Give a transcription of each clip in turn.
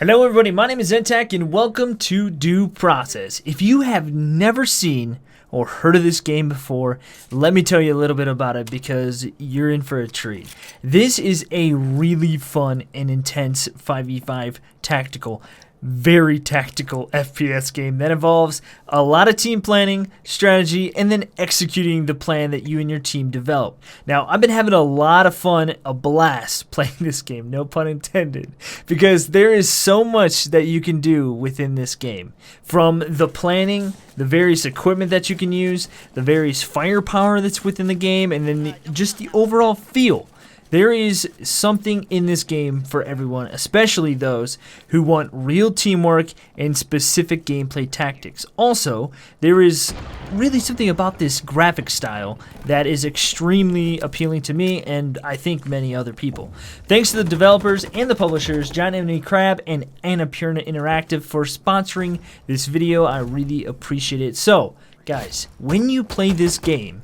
Hello everybody, my name is eNtaK and welcome to Due Process. If you have never seen or heard of this game before, let me tell you a little bit about it because you're in for a treat. This is a really fun and intense 5v5 very tactical FPS game that involves a lot of team planning, strategy, and then executing the plan that you and your team develop. Now, I've been having a lot of fun, a blast playing this game, no pun intended, because there is so much that you can do within this game. From the planning, the various equipment that you can use, the various firepower that's within the game, and then just the overall feel. There is something in this game for everyone, especially those who want real teamwork and specific gameplay tactics. Also, there is really something about this graphic style that is extremely appealing to me and I think many other people. Thanks to the developers and the publishers, John M. Crab and Annapurna Interactive for sponsoring this video. I really appreciate it. So, guys, when you play this game,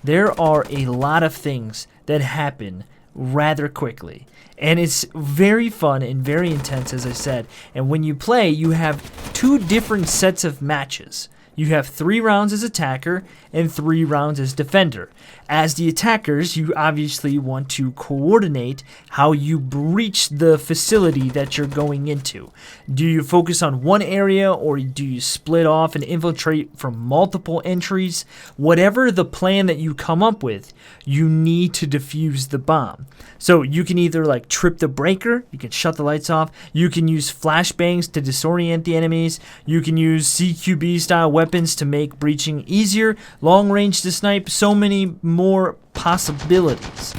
there are a lot of things that happen rather quickly, and it's very fun and very intense, as I said. And when you play, you have two different sets of matches. You have 3 rounds as attacker and 3 rounds as defender. As the attackers, you obviously want to coordinate how you breach the facility that you're going into. Do you focus on one area, or do you split off and infiltrate from multiple entries? Whatever the plan that you come up with, you need to defuse the bomb. So you can either like trip the breaker, you can shut the lights off, you can use flashbangs to disorient the enemies, you can use CQB style weapons to make breaching easier, long range to snipe, so many more possibilities.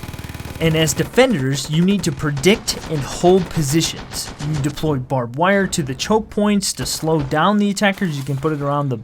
And as defenders, you need to predict and hold positions. You deploy barbed wire to the choke points to slow down the attackers. You can put it around the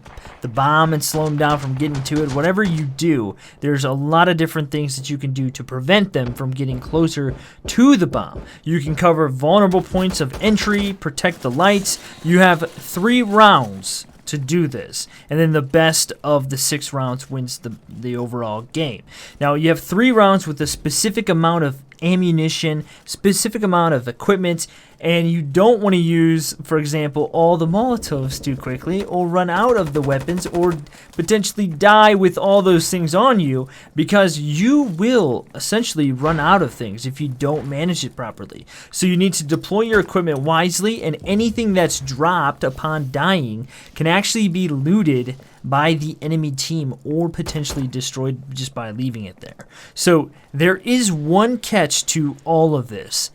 bomb and slow them down from getting to it. Whatever you do, there's a lot of different things that you can do to prevent them from getting closer to the bomb. You can cover vulnerable points of entry, protect the lights. You have 3 rounds to do this, and then the best of the 6 rounds wins the overall game. Now you have 3 rounds with a specific amount of ammunition, specific amount of equipment, and you don't want to use, for example, all the Molotovs too quickly or run out of the weapons or potentially die with all those things on you, because you will essentially run out of things if you don't manage it properly. So you need to deploy your equipment wisely, and anything that's dropped upon dying can actually be looted by the enemy team or potentially destroyed just by leaving it there. So there is one catch to all of this.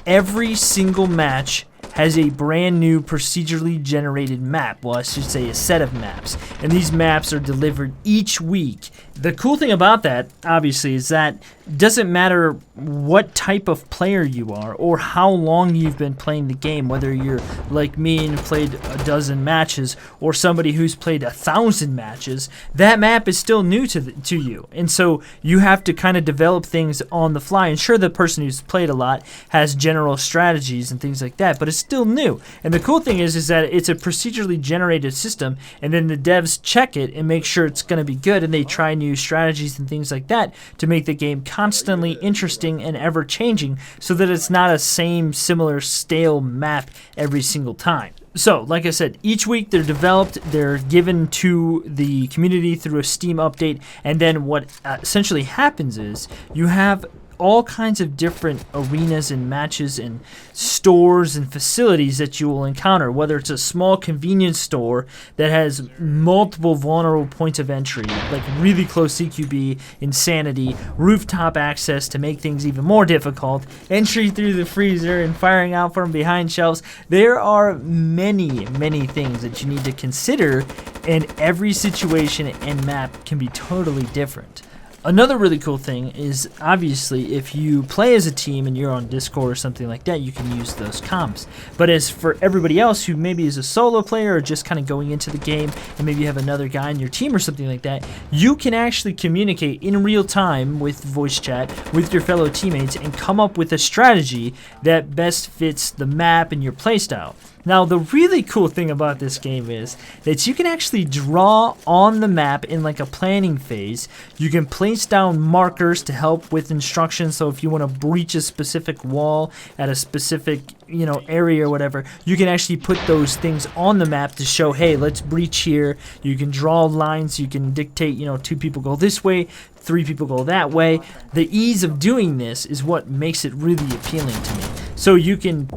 Every single match has a brand new procedurally generated map. Well, I should say a set of maps. And these maps are delivered each week. The cool thing about that, obviously, is that it doesn't matter what type of player you are or how long you've been playing the game, whether you're like me and played a dozen matches or somebody who's played 1,000 matches, that map is still new to you. And so you have to kind of develop things on the fly. And sure, the person who's played a lot has general strategies and things like that, but it's still new. And the cool thing is that it's a procedurally generated system, and then the devs check it and make sure it's going to be good, and they try new strategies and things like that to make the game constantly interesting and ever changing, so that it's not a similar stale map every single time. So, like I said, each week they're developed, they're given to the community through a Steam update, and then what essentially happens is you have all kinds of different arenas and matches and stores and facilities that you will encounter, whether it's a small convenience store that has multiple vulnerable points of entry, like really close CQB, insanity, rooftop access to make things even more difficult, entry through the freezer and firing out from behind shelves. There are many things that you need to consider, and every situation and map can be totally different. Another really cool thing is, obviously, if you play as a team and you're on Discord or something like that, you can use those comms. But as for everybody else who maybe is a solo player or just kind of going into the game, and maybe you have another guy in your team or something like that, you can actually communicate in real time with voice chat with your fellow teammates and come up with a strategy that best fits the map and your playstyle. Now, the really cool thing about this game is that you can actually draw on the map in like a planning phase. You can place place down markers to help with instructions. So if you want to breach a specific wall at a specific, you know, area or whatever, you can actually put those things on the map to show, hey, let's breach here. You can draw lines. You can dictate, you know, 2 people go this way, 3 people go that way. The ease of doing this is what makes it really appealing to me. So you can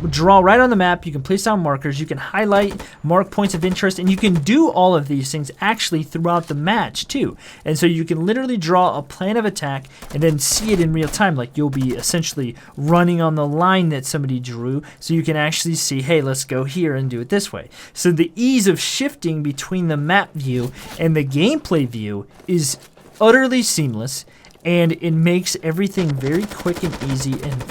draw right on the map, you can place down markers, you can highlight, mark points of interest, and you can do all of these things actually throughout the match too. And so you can literally draw a plan of attack and then see it in real time, like you'll be essentially running on the line that somebody drew, so you can actually see, hey, let's go here and do it this way. So the ease of shifting between the map view and the gameplay view is utterly seamless, and it makes everything very quick and easy, and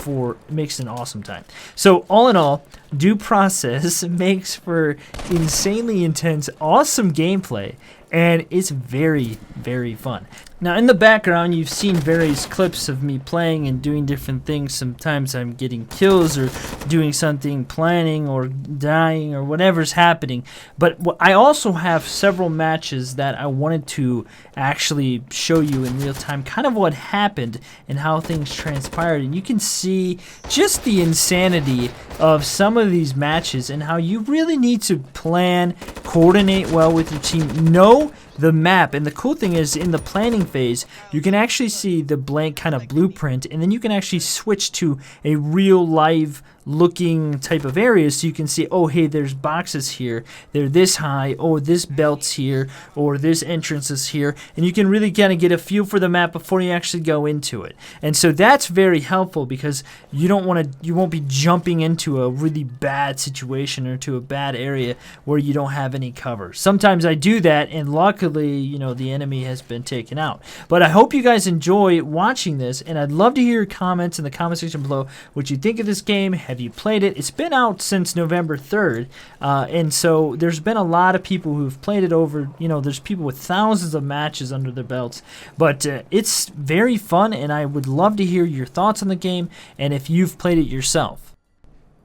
makes an awesome time. So all in all, Due Process makes for insanely intense, awesome gameplay, and it's very, very fun. Now in the background, you've seen various clips of me playing and doing different things. Sometimes I'm getting kills or doing something, planning or dying or whatever's happening. But I also have several matches that I wanted to actually show you in real time, kind of what happened and how things transpired. And you can see just the insanity of some of these matches and how you really need to plan, coordinate well with your team, know the map. And the cool thing is, in the planning phase, you can actually see the blank kind of blueprint, and then you can actually switch to a real live looking type of area, so you can see, oh hey, there's boxes here, they're this high, oh this belt's here, or this entrance is here, and you can really kind of get a feel for the map before you actually go into it. And so that's very helpful, because you won't be jumping into a really bad situation or to a bad area where you don't have any cover. Sometimes I do that, and luckily, you know, the enemy has been taken out. But I hope you guys enjoy watching this, and I'd love to hear your comments in the comment section below, what you think of this game. Have you played it? It's been out since November 3rd, and so there's been a lot of people who've played it over, you know, there's people with thousands of matches under their belts, but it's very fun, and I would love to hear your thoughts on the game and if you've played it yourself.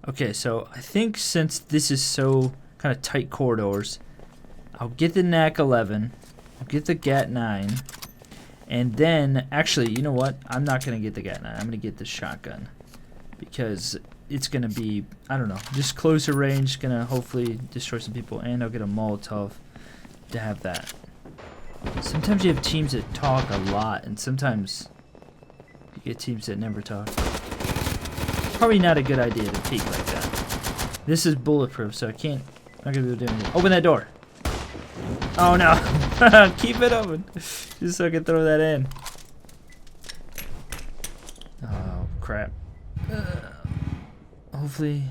Okay, so I think since this is so kind of tight corridors, I'll get the eNtaK 11, I'll get the GAT 9, and then, actually, you know what? I'm not going to get the GAT 9, I'm going to get the shotgun, because it's going to be, I don't know, just closer range, going to hopefully destroy some people, and I'll get a Molotov to have that. Sometimes you have teams that talk a lot, and sometimes you get teams that never talk. Probably not a good idea to peek like that. This is bulletproof, so I'm not going to be able to do anything. Open that door! Oh no! Keep it open! Just so I can throw that in. Oh, crap. Hopefully.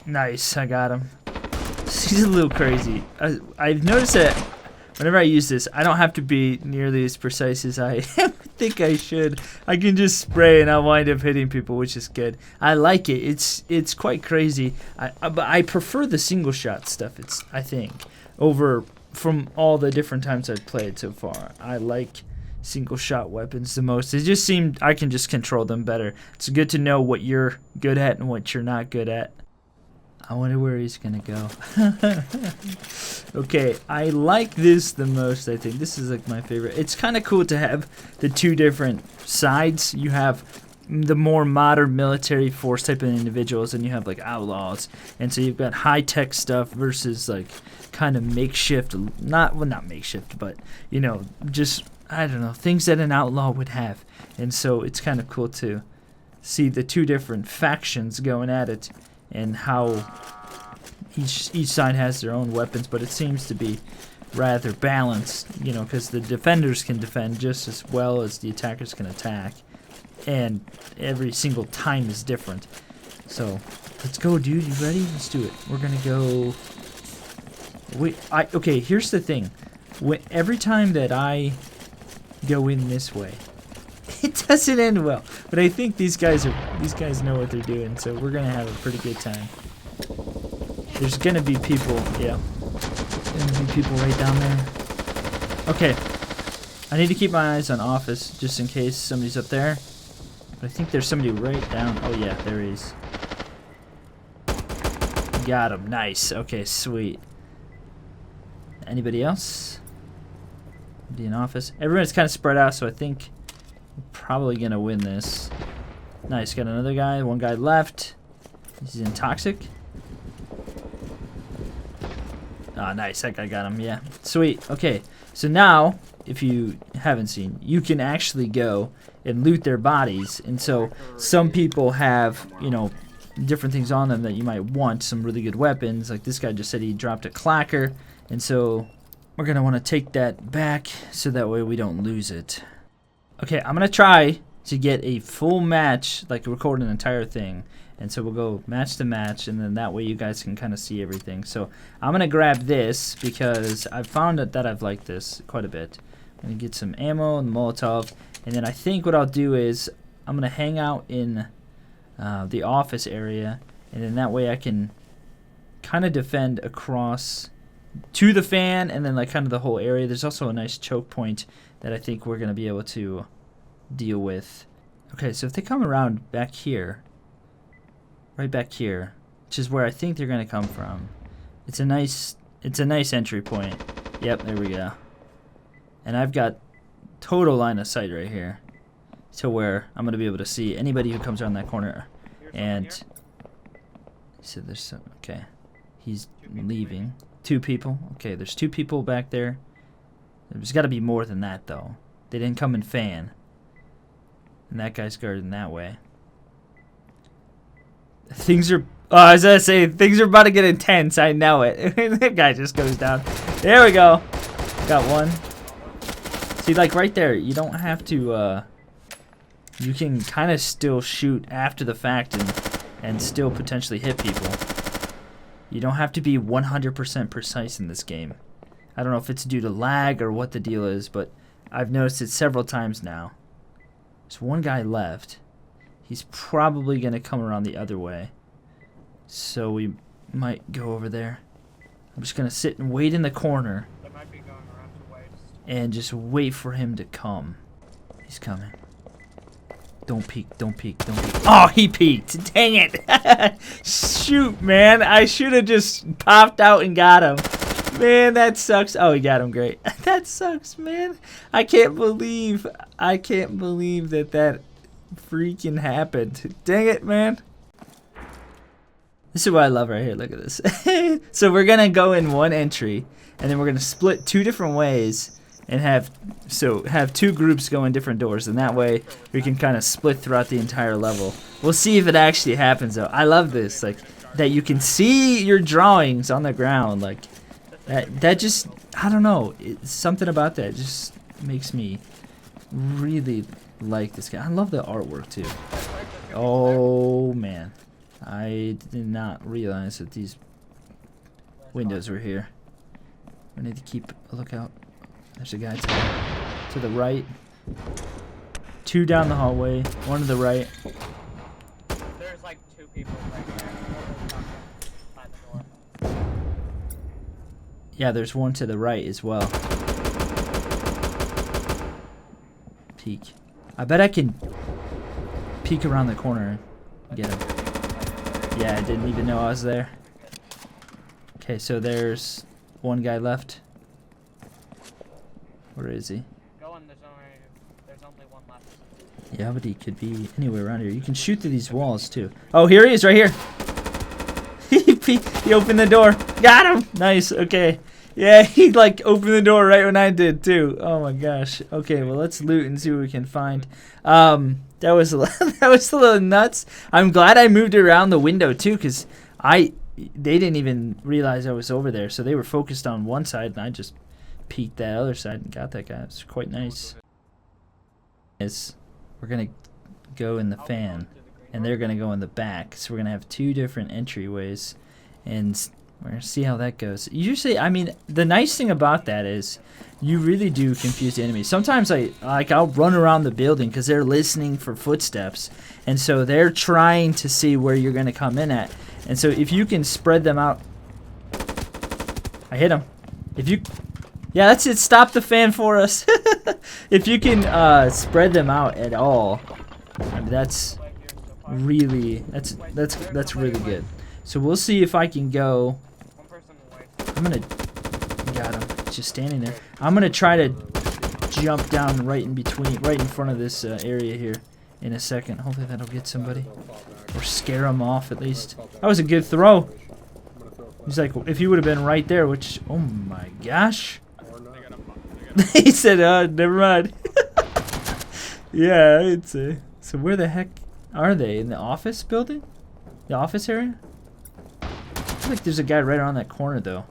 Nice, I got him. He's a little crazy. I've noticed that whenever I use this, I don't have to be nearly as precise as I think I should. I can just spray and I'll wind up hitting people, which is good. I like it. It's quite crazy. But I prefer the single shot stuff, I think, over from all the different times I've played so far. I like single shot weapons the most. It just seemed I can just control them better. It's good to know what you're good at and what you're not good at. I wonder where he's gonna go. Okay, I like this the most. I think this is like my favorite. It's kind of cool to have the two different sides. You have the more modern military force type of individuals, and you have like outlaws, and so you've got high-tech stuff versus like kind of makeshift, not makeshift, but you know, just, I don't know, things that an outlaw would have. And so it's kind of cool to see the two different factions going at it, and how each side has their own weapons, but it seems to be rather balanced, you know, because the defenders can defend just as well as the attackers can attack, and every single time is different. So let's go, dude. You ready? Let's do it. We're gonna go. Okay, here's the thing. Every time that I go in this way, it doesn't end well. But I think these guys know what they're doing, so we're gonna have a pretty good time. There's gonna be people, yeah. There's gonna be people right down there. Okay. I need to keep my eyes on office just in case somebody's up there. But I think there's somebody right down. Oh yeah, there he is. Got him. Nice. Okay, sweet. Anybody else? Be an office. Everyone's kind of spread out, so I think we're probably gonna win this. Nice, got another guy. One guy left. He's in toxic. Ah, nice. That guy got him. Yeah, sweet. Okay, so now if you haven't seen, you can actually go and loot their bodies. And so some people have, you know, different things on them that you might want. Some really good weapons. Like this guy just said he dropped a clacker, and so we're gonna want to take that back so that way we don't lose it. Okay, I'm gonna try to get a full match, like record an entire thing. And so we'll go match to match, and then that way you guys can kind of see everything. So I'm gonna grab this because I've found that I've liked this quite a bit. I'm gonna get some ammo and Molotov, and then I think what I'll do is I'm gonna hang out in the office area, and then that way I can kind of defend across to the fan, and then like kind of the whole area. There's also a nice choke point that I think we're gonna be able to deal with. Okay, so if they come around back here, right back here, which is where I think they're gonna come from, it's a nice entry point. Yep, there we go. And I've got total line of sight right here to where I'm gonna be able to see anybody who comes around that corner. And so there's some, okay, he's leaving. 2 people. Okay, there's 2 people back there. There's got to be more than that though. They didn't come in fan. And that guy's guarding that way. Things are, as I say, things are about to get intense. I know it. That guy just goes down. There we go. Got one. See, like right there, you don't have to, you can kind of still shoot after the fact and still potentially hit people. You don't have to be 100% precise in this game. I don't know if it's due to lag or what the deal is, but I've noticed it several times now. There's one guy left. He's probably going to come around the other way. So we might go over there. I'm just going to sit and wait in the corner. And just wait for him to come. He's coming. Don't peek, don't peek, don't peek. Oh, he peeked. Dang it. Shoot, man. I should have just popped out and got him. Man, that sucks. Oh, he got him. Great. That sucks, man. I can't believe that freaking happened. Dang it, man. This is what I love right here. Look at this. So we're gonna go in one entry, and then we're gonna split 2 different ways and have 2 groups go in different doors, and that way we can kind of split throughout the entire level. We'll see if it actually happens though. I love this, like that you can see your drawings on the ground, like that just, I don't know, it's something about that just makes me really like this guy. I love the artwork too. Oh man, I did not realize that these windows were here. I need to keep a lookout. There's a guy to the right. 2 down the hallway. 1 to the right. There's like 2 people right here by the door. Yeah, there's 1 to the right as well. Peek. I bet I can peek around the corner and get him. Yeah, I didn't even know I was there. Okay, so there's 1 guy left. Where is he? There's only 1 left. Yeah, but he could be anywhere around here. You can shoot through these walls too. Oh, here he is, right here. He opened the door. Got him. Nice. Okay. Yeah, he like opened the door right when I did too. Oh my gosh. Okay, well let's loot and see what we can find. That was that was a little nuts. I'm glad I moved around the window too, because they didn't even realize I was over there, so they were focused on one side, and I just peeked that other side and got that guy. It's quite nice. We're gonna go in the fan, and they're gonna go in the back. So we're gonna have 2 different entryways, and we're gonna see how that goes. Usually, I mean, the nice thing about that is you really do confuse the enemy. Sometimes I'll run around the building because they're listening for footsteps, and so they're trying to see where you're gonna come in at. And so if you can spread them out, I hit him. Yeah, that's it. Stop the fan for us. If you can spread them out at all, I mean, that's really good. So we'll see if I can go. I'm gonna got him just standing there. I'm gonna try to jump down right in between, right in front of this area here in a second. Hopefully that'll get somebody. Or scare him off at least. That was a good throw. He's like, if he would have been right there, which, oh my gosh. He said, never mind. Yeah, it's a... So where the heck are they? In the office building? The office area? I feel like there's a guy right around that corner though.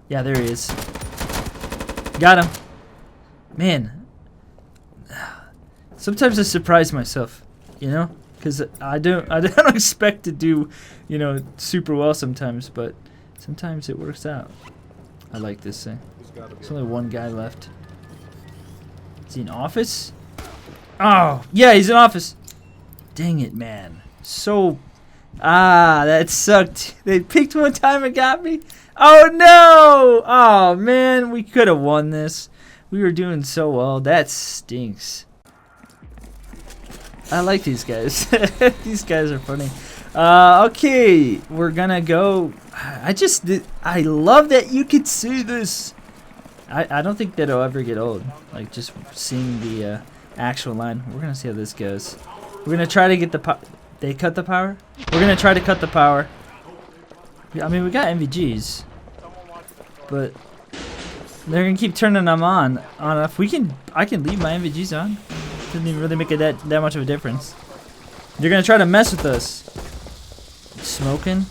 Yeah, there he is. Got him. Man. Sometimes I surprise myself, you know? Because I don't expect to do, you know, super well sometimes, but sometimes it works out. I like this thing. There's only one guy left. Is he in office? Oh, yeah, he's in office. Dang it, man. So, that sucked. They picked one time and got me. Oh, no. Oh, man, we could have won this. We were doing so well. That stinks. I like these guys. These guys are funny. Okay, we're gonna go. I love that you can see this. I don't think that'll ever get old. Like just seeing the actual line. We're gonna see how this goes. We're gonna try to get the they cut the power. We're gonna try to cut the power. I mean, we got MVGs, but they're gonna keep turning them on. If we can, I can leave my MVGs on. Doesn't even really make it that much of a difference. You're gonna try to mess with us. Smoking.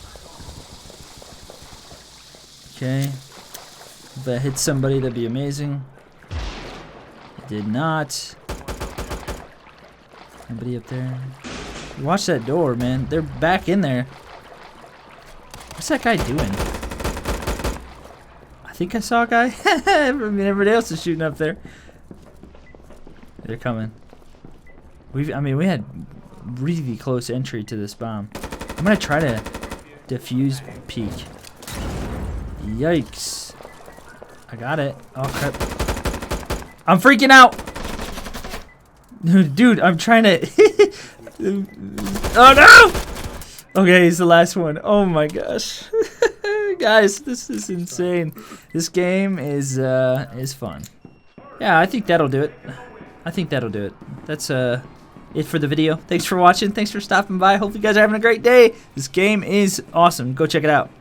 Okay. If that hits somebody, that'd be amazing. It did not. Anybody up there? Watch that door, man. They're back in there. What's that guy doing? I think I saw a guy. I mean, everybody else is shooting up there. They're coming. I mean, we had really close entry to this bomb. I'm gonna try to defuse peek. Yikes. I got it. Oh, crap. I'm freaking out. Dude, I'm trying to... Oh, no! Okay, he's the last one. Oh, my gosh. Guys, this is insane. This game is fun. Yeah, I think that'll do it. I think that'll do it. That's it for the video. Thanks for watching. Thanks for stopping by. Hope you guys are having a great day. This game is awesome. Go check it out.